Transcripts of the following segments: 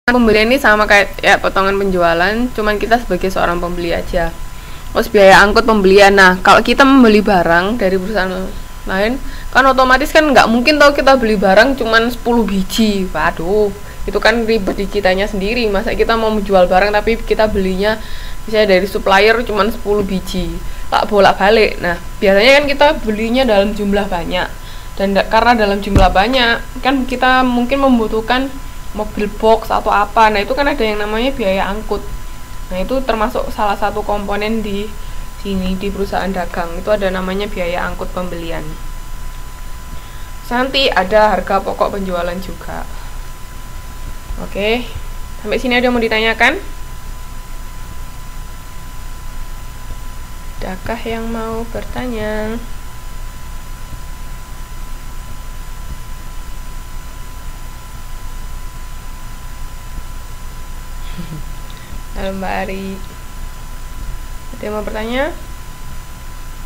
Pembelian ini sama kayak ya potongan penjualan, cuman kita sebagai seorang pembeli aja. Terus biaya angkut pembelian. Nah, kalau kita membeli barang dari perusahaan lain, kan otomatis kan nggak mungkin tau kita beli barang cuman 10 biji. Waduh, itu kan ribet di kitanya sendiri. Masa kita mau menjual barang tapi kita belinya misalnya dari supplier cuman 10 biji. Tak bolak-balik. Nah, biasanya kan kita belinya dalam jumlah banyak. Dan karena dalam jumlah banyak, kan kita mungkin membutuhkan mobil box atau apa. Nah, itu kan ada yang namanya biaya angkut. Nah, itu termasuk salah satu komponen di sini di perusahaan dagang. Itu ada namanya biaya angkut pembelian. Nanti ada harga pokok penjualan juga. Oke. Sampai sini ada yang mau ditanyakan? Adakah yang mau bertanya? Halo Mbak Ari, ada yang mau bertanya?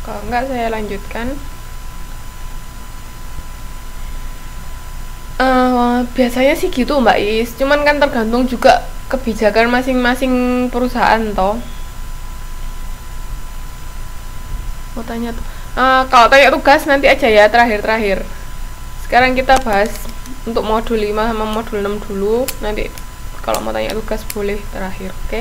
Kalau enggak saya lanjutkan. Biasanya sih gitu Mbak Is, cuman kan tergantung juga kebijakan masing-masing perusahaan toh. Mau tanya tuh. Kalau tanya tugas nanti aja ya, terakhir-terakhir. Sekarang kita bahas untuk modul 5 sama modul 6 dulu. Nanti kalau mau tanya tugas boleh terakhir, oke?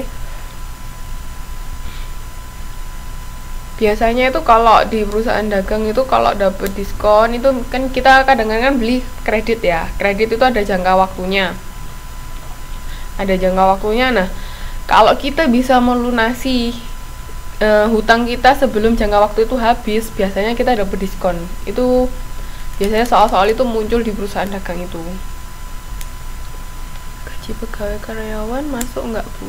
Biasanya itu kalau di perusahaan dagang itu kalau dapet diskon itu kan kita kadang-kadang beli kredit ya. Kredit itu ada jangka waktunya. Ada jangka waktunya. Nah, kalau kita bisa melunasi hutang kita sebelum jangka waktu itu habis, biasanya kita dapet diskon. Itu biasanya soal-soal itu muncul di perusahaan dagang itu. Pegawai karyawan masuk nggak Bu?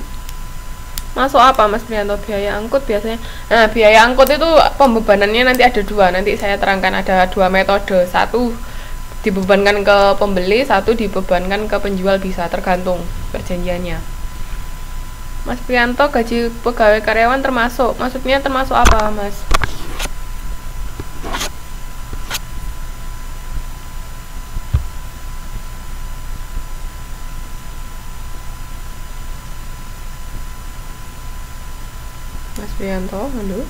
Masuk apa Mas Prianto? Biaya angkut biasanya. Nah, biaya angkut itu pembebanannya nanti ada dua. Nanti saya terangkan ada dua metode. Satu dibebankan ke pembeli, satu dibebankan ke penjual, bisa tergantung perjanjiannya. Mas Prianto, gaji pegawai karyawan termasuk. Maksudnya termasuk apa Mas? Mas Prianto, halo.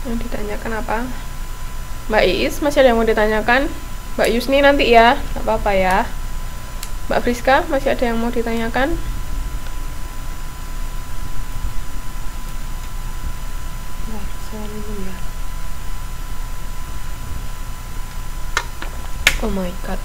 Yang ditanyakan apa? Mbak Iis, masih ada yang mau ditanyakan? Mbak Yusni nanti ya, nggak apa-apa ya. Mbak Friska, masih ada yang mau ditanyakan? Oh my god.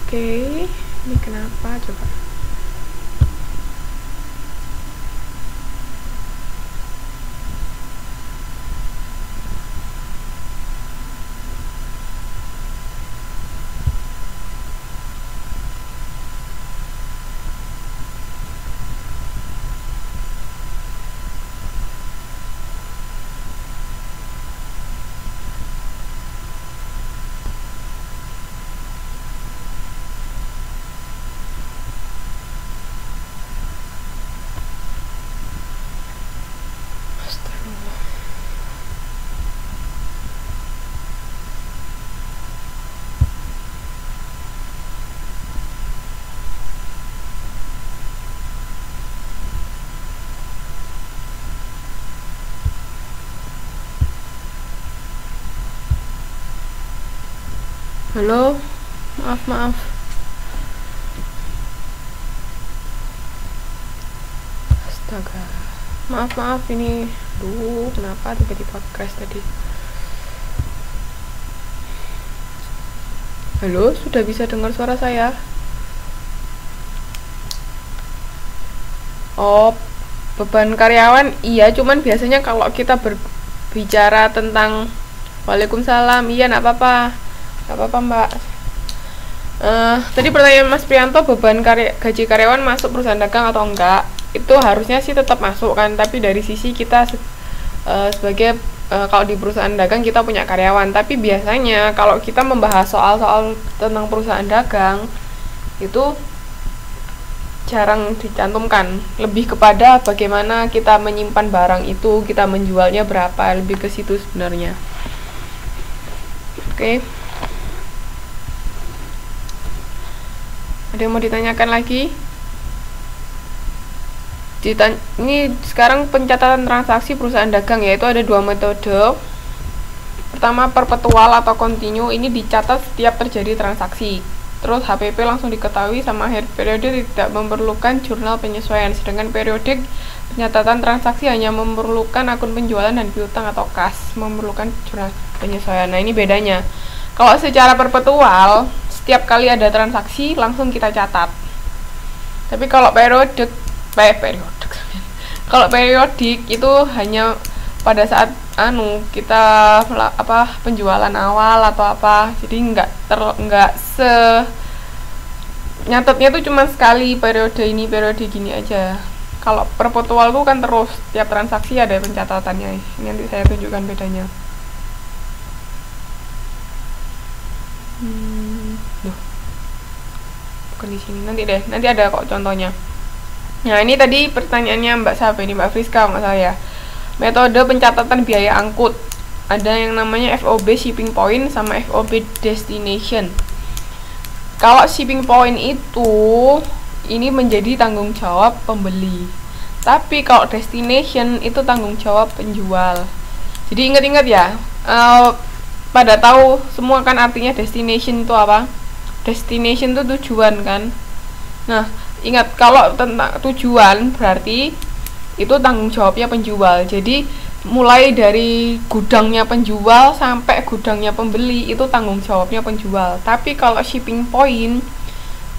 Oke, ini kenapa coba? Halo, maaf. Astaga, maaf ini. Kenapa tiba-tiba crash tadi? Halo, sudah bisa dengar suara saya? Oh, beban karyawan, iya. Cuman biasanya kalau kita berbicara tentang Waalaikumsalam, iya, nggak apa-apa Mbak. Tadi pertanyaan Mas Prianto, beban gaji karyawan masuk perusahaan dagang atau enggak? Itu harusnya sih tetap masuk kan, tapi dari sisi kita sebagai kalau di perusahaan dagang kita punya karyawan, tapi biasanya kalau kita membahas soal-soal tentang perusahaan dagang itu jarang dicantumkan, lebih kepada bagaimana kita menyimpan barang itu, kita menjualnya berapa, lebih ke situ sebenarnya. Oke. Ada yang mau ditanyakan lagi? Ini sekarang pencatatan transaksi perusahaan dagang, yaitu ada dua metode. Pertama, perpetual atau kontinu, ini dicatat setiap terjadi transaksi. Terus HPP langsung diketahui sama akhir periode, tidak memerlukan jurnal penyesuaian. Sedangkan periodik pencatatan transaksi hanya memerlukan akun penjualan dan piutang atau kas, memerlukan jurnal penyesuaian. Nah, ini bedanya. Kalau secara perpetual, setiap kali ada transaksi langsung kita catat. Tapi kalau periodik kalau periodik itu hanya pada saat kita penjualan awal atau apa, jadi nggak nyatetnya tuh cuma sekali periode gini aja. Kalau perpetual tuh kan terus tiap transaksi ada pencatatannya. Ini nanti saya tunjukkan bedanya. Bukan di sini, nanti ada kok contohnya. Nah, ini tadi pertanyaannya Mbak siapa ini? Mbak Friska nggak salah ya. Metode pencatatan biaya angkut. Ada yang namanya FOB shipping point sama FOB destination. Kalau shipping point itu ini menjadi tanggung jawab pembeli. Tapi kalau destination itu tanggung jawab penjual. Jadi ingat-ingat ya. Pada tahu semua kan artinya destination itu apa? Destination itu tujuan kan. Nah, ingat kalau tentang tujuan berarti itu tanggung jawabnya penjual. Jadi mulai dari gudangnya penjual sampai gudangnya pembeli itu tanggung jawabnya penjual. Tapi kalau shipping point,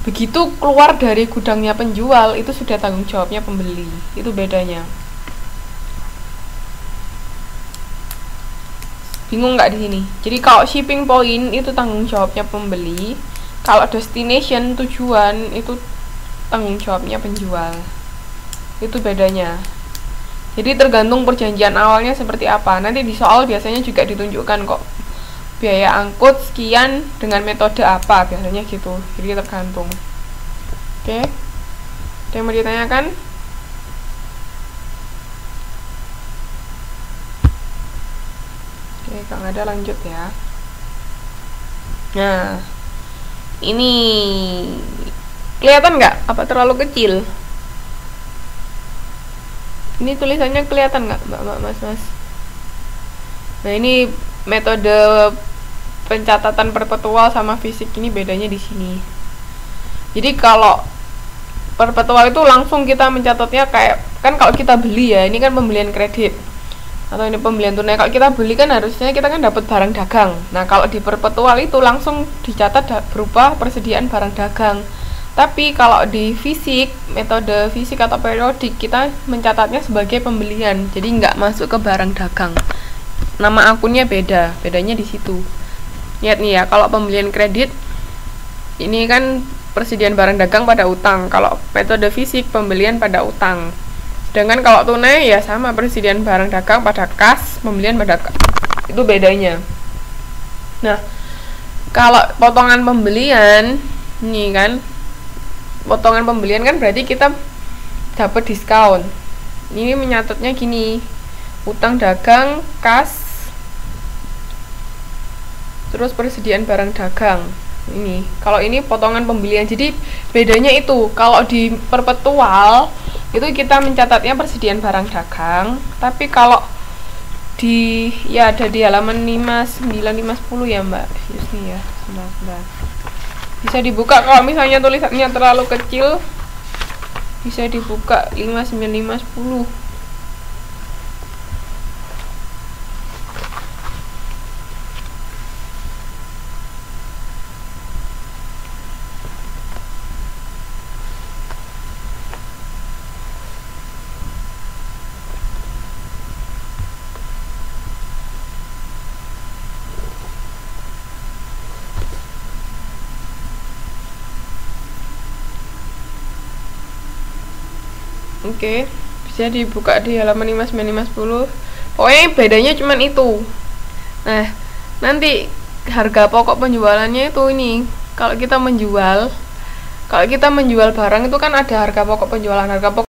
begitu keluar dari gudangnya penjual itu sudah tanggung jawabnya pembeli. Itu bedanya. Bingung nggak di sini? Jadi kalau shipping point itu tanggung jawabnya pembeli, kalau destination tujuan itu tanggung jawabnya penjual. Itu bedanya. Jadi tergantung perjanjian awalnya seperti apa. Nanti di soal biasanya juga ditunjukkan kok biaya angkut sekian dengan metode apa, biasanya gitu. Jadi tergantung. Oke. Ada yang mau ditanyakan? Oke, kalau nggak ada lanjut ya. Nah, ini kelihatan nggak? Apa terlalu kecil? Ini tulisannya kelihatan nggak, Mbak, Mas? Nah, ini metode pencatatan perpetual sama fisik ini bedanya di sini. Jadi kalau perpetual itu langsung kita mencatatnya kayak kan kalau kita beli ya, ini kan pembelian kredit atau ini pembelian tunai. Kalau kita beli kan harusnya kita kan dapat barang dagang. Nah, kalau di perpetual itu langsung dicatat berupa persediaan barang dagang. Tapi kalau di fisik, metode fisik atau periodik, kita mencatatnya sebagai pembelian, jadi nggak masuk ke barang dagang. Nama akunnya bedanya di situ. Lihat nih ya, kalau pembelian kredit, ini kan persediaan barang dagang pada utang. Kalau metode fisik, pembelian pada utang. Sedangkan kalau tunai ya sama, persediaan barang dagang pada kas, pembelian pada kas. Itu bedanya. Nah, kalau potongan pembelian, ini kan potongan pembelian kan berarti kita dapat diskon. Ini menyatatnya gini, utang dagang, kas, terus persediaan barang dagang. Ini kalau ini potongan pembelian. Jadi bedanya itu, kalau di perpetual itu kita mencatatnya persediaan barang dagang, tapi kalau di ya ada di halaman 59, 50 ya Mbak Yusni ya. Sebentar. Bisa dibuka kalau misalnya tulisannya terlalu kecil, bisa dibuka 59, 50. Oke, bisa dibuka di halaman 59, 50. Pokoknya bedanya cuman itu. Nah, nanti harga pokok penjualannya itu ini. Kalau kita menjual Kalau kita menjual barang itu kan ada harga pokok penjualan, harga pokok